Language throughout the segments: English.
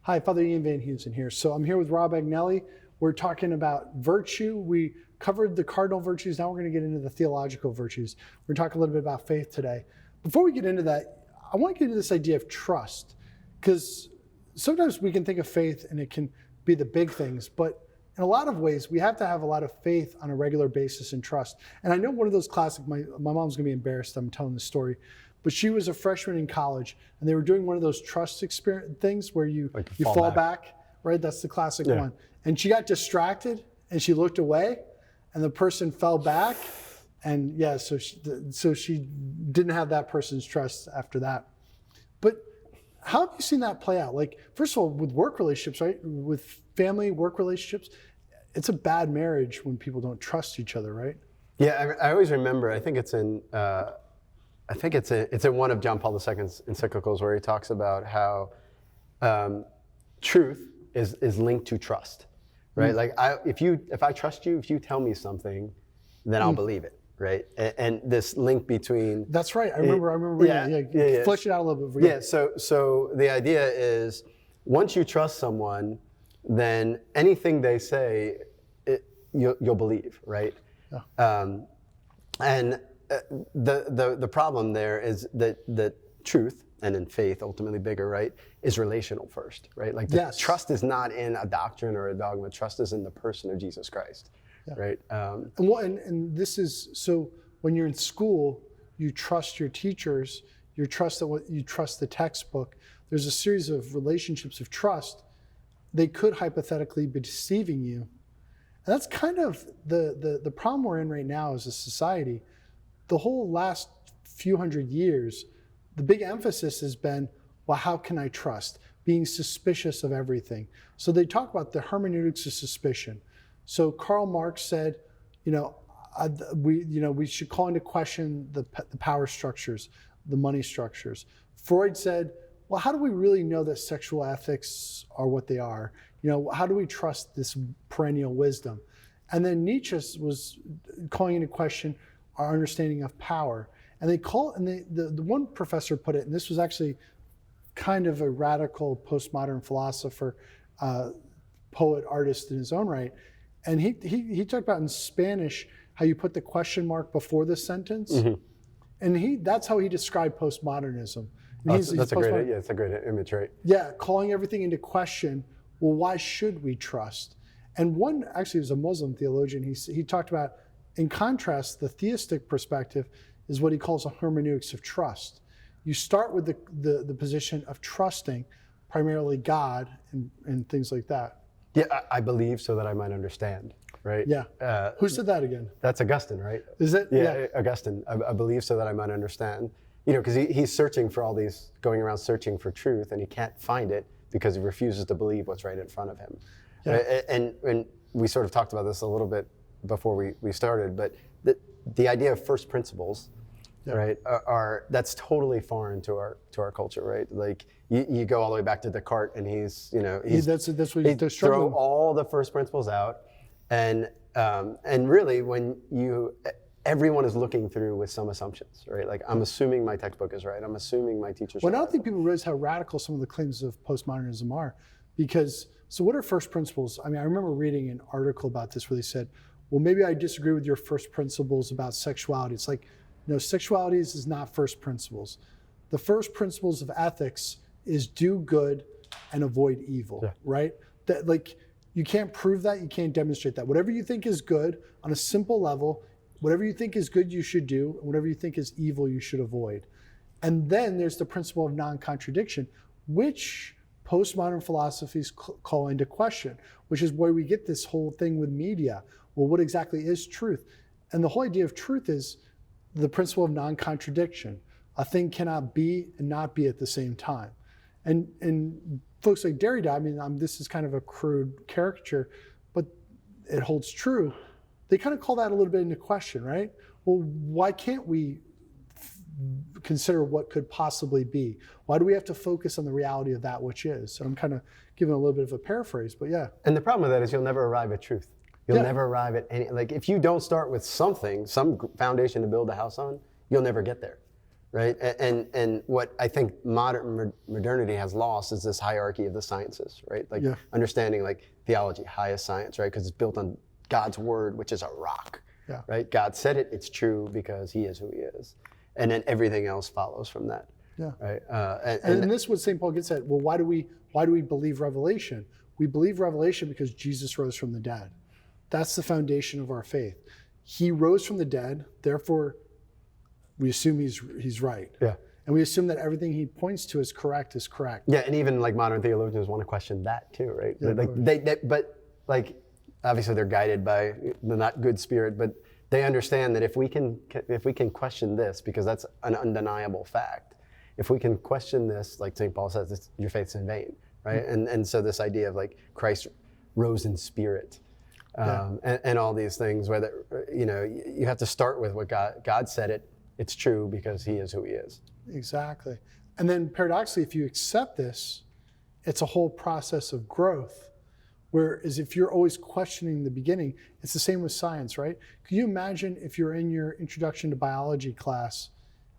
Hi, Father Ian Van Heusen here. So I'm here with Rob Agnelli. We're talking about virtue. We covered the cardinal virtues. Now we're going to get into the theological virtues. We're going to talk a little bit about faith today. Before we get into that, I want to get into this idea of trust, because sometimes we can think of faith and it can be the big things, but in a lot of ways, we have to have a lot of faith on a regular basis and trust. And I know one of those classic, my mom's going to be embarrassed I'm telling this story, but she was a freshman in college and they were doing one of those trust experience things where you fall back, right? That's the classic one. And she got distracted and she looked away and the person fell back. And yeah, so she didn't have that person's trust after that. But how have you seen that play out? Like, first of all, with work relationships, right? With family, work relationships, it's a bad marriage when people don't trust each other, right? Yeah, I always remember, I think it's in one of John Paul II's encyclicals where he talks about how truth is linked to trust, right? Like if I trust you, if you tell me something, then I'll believe it, right? And this link between... That's right, I remember reading it. Flesh it out a little bit. Yeah, so the idea is once you trust someone, then anything they say, you'll believe, right? Yeah. And the problem there is that truth, and in faith, ultimately bigger, right, is relational first, right? Like trust is not in a doctrine or a dogma. Trust is in the person of Jesus Christ, right? And this is, so when you're in school, you trust your teachers, you trust the textbook. There's a series of relationships of trust. They could hypothetically be deceiving you. And that's kind of the problem we're in right now as a society. The whole last few hundred years, the big emphasis has been, well, how can I trust? Being suspicious of everything. So they talk about the hermeneutics of suspicion. So Karl Marx said, we should call into question the power structures, the money structures. Freud said, well, how do we really know that sexual ethics are what they are? How do we trust this perennial wisdom? And then Nietzsche was calling into question our understanding of power. And the one professor put it, and this was actually kind of a radical postmodern philosopher, poet, artist in his own right. And he talked about in Spanish how you put the question mark before the sentence. Mm-hmm. And that's how he described postmodernism. That's a great image, right? Yeah, calling everything into question. Well, why should we trust? And one actually was a Muslim theologian. He talked about, in contrast, the theistic perspective is what he calls a hermeneutics of trust. You start with the position of trusting primarily God and things like that. Yeah, I believe so that I might understand, right? Yeah. Who said that again? That's Augustine, right? Is it? Yeah. Augustine. I believe so that I might understand. Because he's searching for going around searching for truth, and he can't find it because he refuses to believe what's right in front of him. Yeah. And we sort of talked about this a little bit before we started, but the idea of first principles, right, that's totally foreign to our culture, right? Like you go all the way back to Descartes, and he's that's what he's throw all the first principles out, and really everyone is looking through with some assumptions, right? Like, I'm assuming my textbook is right. I'm assuming my teacher's right. Well, I don't think people realize how radical some of the claims of postmodernism are. Because, so what are first principles? I mean, I remember reading an article about this where they said, well, maybe I disagree with your first principles about sexuality. It's like, sexuality is not first principles. The first principles of ethics is do good and avoid evil, right? That, like, you can't prove that, you can't demonstrate that. Whatever you think is good on a simple level, whatever you think is good, you should do, and whatever you think is evil, you should avoid. And then there's the principle of non-contradiction, which postmodern philosophies call into question, which is where we get this whole thing with media. Well, what exactly is truth? And the whole idea of truth is the principle of non-contradiction. A thing cannot be and not be at the same time. And folks like Derrida, I mean, this is kind of a crude caricature, but it holds true. They kind of call that a little bit into question, right? Well, why can't we consider what could possibly be? Why do we have to focus on the reality of that which is? So I'm kind of giving a little bit of a paraphrase, but yeah. And the problem with that is you'll never arrive at truth. You'll never arrive at any, like if you don't start with something, some foundation to build a house on, you'll never get there, right? And what I think modernity has lost is this hierarchy of the sciences, right? Like understanding like theology, highest science, right? Because it's built on God's word, which is a rock, right? God said it, it's true because he is who he is. And then everything else follows from that. Yeah. Right. And this is what St. Paul gets at. Well, why do we believe Revelation? We believe Revelation because Jesus rose from the dead. That's the foundation of our faith. He rose from the dead, therefore we assume he's right. Yeah. And we assume that everything he points to is correct. Yeah, and even like modern theologians want to question that too, right? Yeah, but like obviously they're guided by the not good spirit, but they understand that if we can question this, because that's an undeniable fact, if we can question this, like St. Paul says, your faith's in vain, right? Mm-hmm. And so this idea of like Christ rose in spirit, and all these things, whether you have to start with what God said it's true because he is who he is. Exactly. And then paradoxically, if you accept this, it's a whole process of growth. Whereas if you're always questioning the beginning, it's the same with science, right? Can you imagine if you're in your introduction to biology class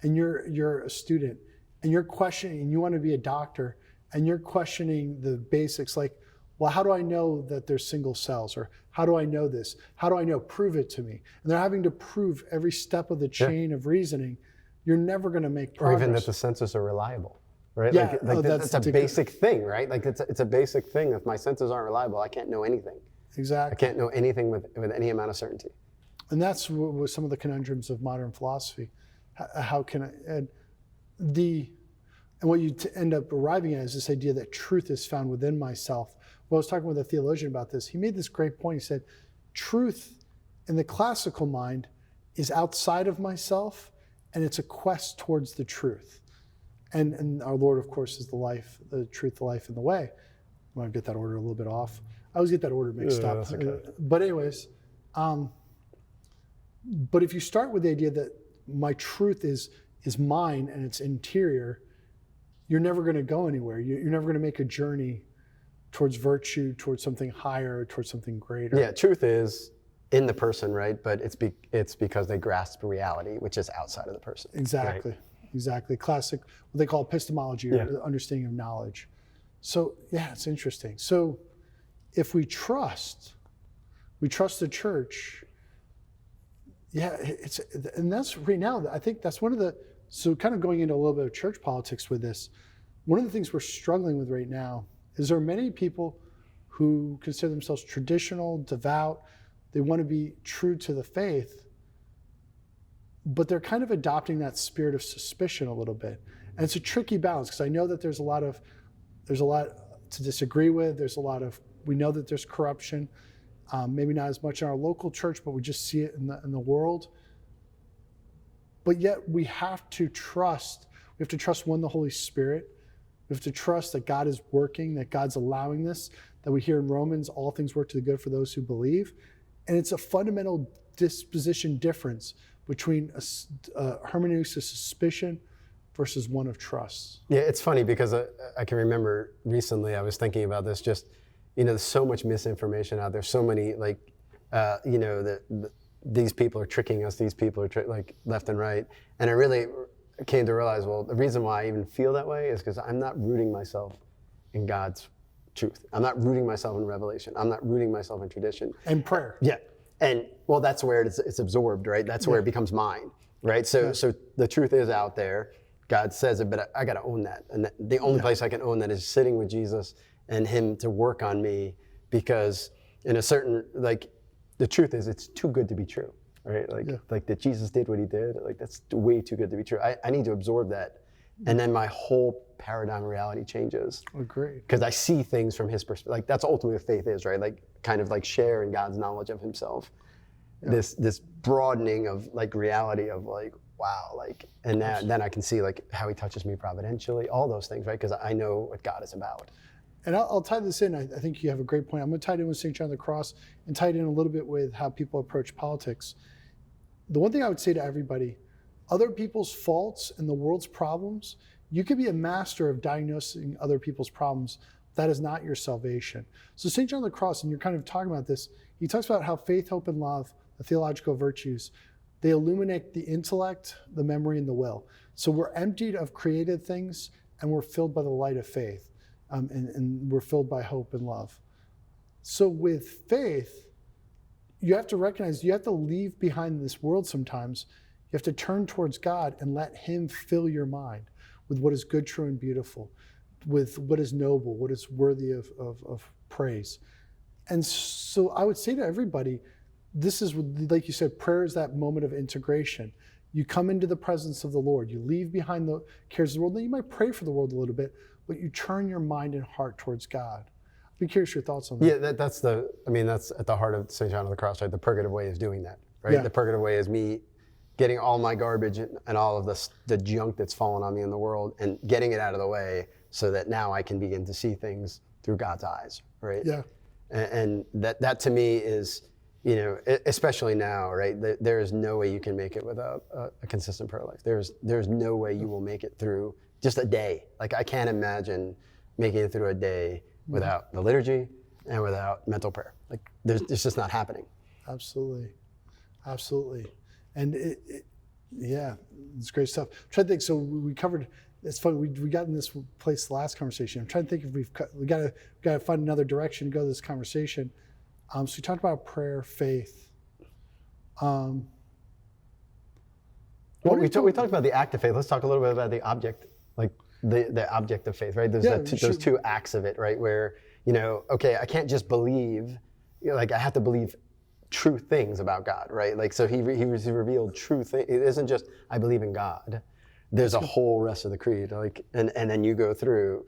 and you're a student and you're questioning and you want to be a doctor and you're questioning the basics like, well, how do I know that there's single cells? Or how do I know this? How do I know? Prove it to me. And they're having to prove every step of the chain of reasoning. You're never going to make progress. Or even that the senses are reliable, right? Yeah, like that's a basic thing, right? Like it's a basic thing. If my senses aren't reliable, I can't know anything. Exactly. I can't know anything with any amount of certainty. And that's what some of the conundrums of modern philosophy. How can I, and what you end up arriving at is this idea that truth is found within myself. Well, I was talking with a theologian about this. He made this great point. He said, truth in the classical mind is outside of myself, and it's a quest towards the truth. And our Lord, of course, is the life, the truth, the life, and the way. I might get that order a little bit off. I always get that order mixed up. Okay. But anyways, but if you start with the idea that my truth is mine and it's interior, you're never going to go anywhere. You're never going to make a journey towards virtue, towards something higher, towards something greater. Yeah, truth is in the person, right? But it's because they grasp reality, which is outside of the person. Exactly, right? Exactly. Classic, what they call epistemology, or the understanding of knowledge. So yeah, it's interesting. So if we trust the church. Yeah, and that's right now. I think that's one of the. So kind of going into a little bit of church politics with this. One of the things we're struggling with right now is there are many people who consider themselves traditional, devout. They want to be true to the faith, but they're kind of adopting that spirit of suspicion a little bit. And it's a tricky balance because I know that there's a lot to disagree with. We know that there's corruption. Maybe not as much in our local church, but we just see it in the world. But yet we have to trust. We have to trust the Holy Spirit. We have to trust that God is working, that God's allowing this, that we hear in Romans, all things work to the good for those who believe. And it's a fundamental disposition difference between a hermeneutics of suspicion versus one of trust. Yeah, it's funny because I can remember recently I was thinking about this, just, there's so much misinformation out there, so many these people are tricking us, these people are like left and right. And I really came to realize, well, the reason why I even feel that way is because I'm not rooting myself in God's truth. I'm not rooting myself in revelation. I'm not rooting myself in tradition. And prayer. Yeah. And well, that's where it's absorbed, right? That's where it becomes mine, right? So the truth is out there. God says it, but I got to own that. And the only place I can own that is sitting with Jesus and him to work on me, because in a certain, the truth is it's too good to be true, right? Like that Jesus did what he did, that's way too good to be true. I need to absorb that. And then my whole paradigm of reality changes. Agreed. Because I see things from his perspective. That's ultimately what faith is, right? Kind of sharing God's knowledge of himself. Yeah. This broadening of reality of wow, and then I can see how he touches me providentially, all those things, right? Because I know what God is about. And I'll tie this in. I think you have a great point. I'm going to tie it in with St. John of the Cross and tie it in a little bit with how people approach politics. The one thing I would say to everybody, other people's faults and the world's problems, you could be a master of diagnosing other people's problems. That is not your salvation. So St. John of the Cross, and you're kind of talking about this, he talks about how faith, hope, and love, the theological virtues, they illuminate the intellect, the memory, and the will. So we're emptied of created things, and we're filled by the light of faith, and we're filled by hope and love. So with faith, you have to recognize you have to leave behind this world sometimes. You have to turn towards God and let him fill your mind with what is good, true, and beautiful, with what is noble, what is worthy of praise. And so I would say to everybody, this is, like you said, prayer is that moment of integration. You come into the presence of the Lord. You leave behind the cares of the world. Then you might pray for the world a little bit, but you turn your mind and heart towards God. I'd be curious your thoughts on that. Yeah, that's at the heart of St. John of the Cross, right? The purgative way is doing that, right? Yeah. The purgative way is me getting all my garbage and all of the junk that's fallen on me in the world and getting it out of the way so that now I can begin to see things through God's eyes, right? Yeah. And that to me is, especially now, right? There is no way you can make it without a consistent prayer life. There's no way you will make it through just a day. Like I can't imagine making it through a day without the liturgy and without mental prayer. Like it's just not happening. Absolutely. And it's great stuff. I'm trying to think, so we covered, it's funny, we got in this place the last conversation. I'm trying to think if we got to find another direction to go to this conversation. So we talked about prayer, faith. Well, we talked about the act of faith. Let's talk a little bit about the object, like the object of faith, right? Those two acts of it, right? Where, okay, I can't just believe, like I have to believe true things about God, right? Like, so he revealed true things. It isn't just, I believe in God. There's a whole rest of the creed, like, and then you go through,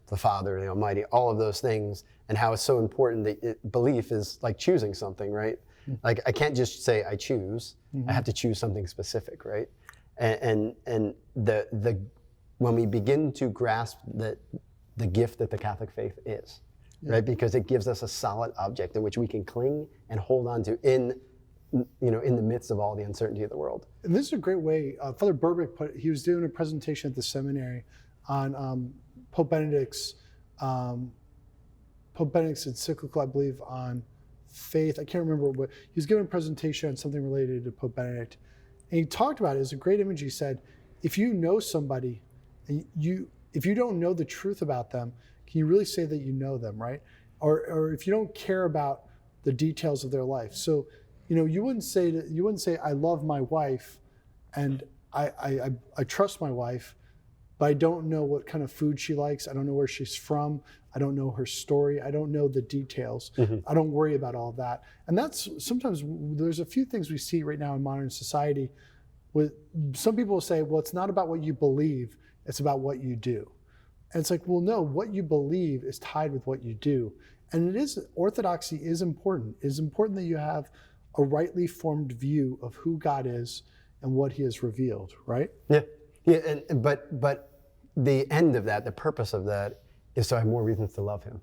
the Father, the Almighty, all of those things, and how it's so important that belief is like choosing something, right? Like, I can't just say I choose. I have to choose something specific, right? And the when we begin to grasp the gift that the Catholic faith is, right? Because it gives us a solid object in which we can cling and hold on to in the midst of all the uncertainty of the world. And this is a great way, Father Burbick he was doing a presentation at the seminary on Pope Benedict's encyclical, I believe, on faith. I can't remember what, he was giving a presentation on something related to Pope Benedict. And he talked about it. It was a great image. He said, if you know somebody, and if you don't know the truth about them, can you really say that you know them, right? Or if you don't care about the details of their life. So, you wouldn't say I love my wife and I trust my wife, but I don't know what kind of food she likes. I don't know where she's from. I don't know her story. I don't know the details. I don't worry about all of that. And that's sometimes, there's a few things we see right now in modern society. With some people will say, well, it's not about what you believe, it's about what you do. And it's like, well, no, what you believe is tied with what you do. And orthodoxy is important. It is important that you have a rightly formed view of who God is and what he has revealed, right? Yeah. But the end of that, the purpose of that, is so I have more reasons to love him,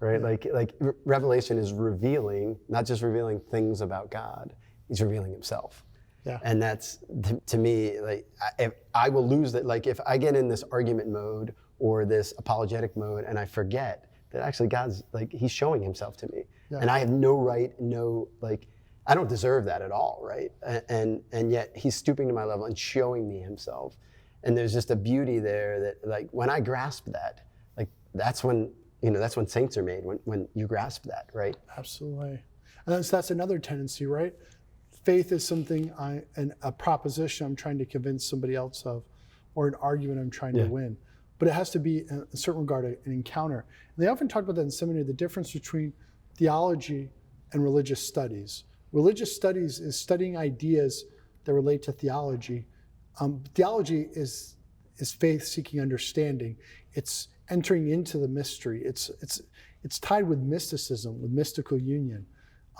right? Yeah. Like Revelation is revealing, not just revealing things about God, he's revealing himself. Yeah. And that's, to me, like, if I will lose that, like if I get in this argument mode or this apologetic mode and I forget that actually God's, like, he's showing himself to me. Yeah. And I have no right, I don't deserve that at all, right? And yet he's stooping to my level and showing me himself. And there's just a beauty there that, like, when I grasp that, like, that's when saints are made, when you grasp that, right? Absolutely. And that's another tendency, right? Faith is something, a proposition I'm trying to convince somebody else of, or an argument I'm trying to win. But it has to be, in a certain regard, an encounter. And they often talk about that in seminary, the difference between theology and religious studies. Religious studies is studying ideas that relate to theology. Theology is faith seeking understanding. It's entering into the mystery. It's tied with mysticism, with mystical union.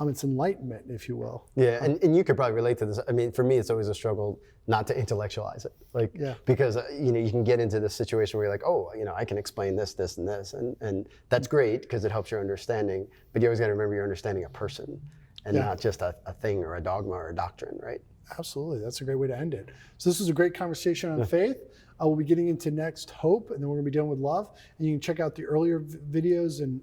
It's enlightenment, if you will. Yeah, and you could probably relate to this. I mean, for me, it's always a struggle not to intellectualize it. Because you can get into this situation where you're like, oh, I can explain this, this, and this, and that's great because it helps your understanding. But you always got to remember you're understanding a person, and not just a thing or a dogma or a doctrine, right? Absolutely, that's a great way to end it. So this was a great conversation on faith. We'll be getting into next hope, and then we're going to be dealing with love. And you can check out the earlier videos and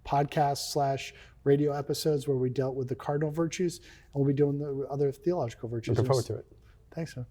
podcast/radio episodes where we dealt with the cardinal virtues, and we'll be doing the other theological virtues. Looking forward to it. Thanks, man.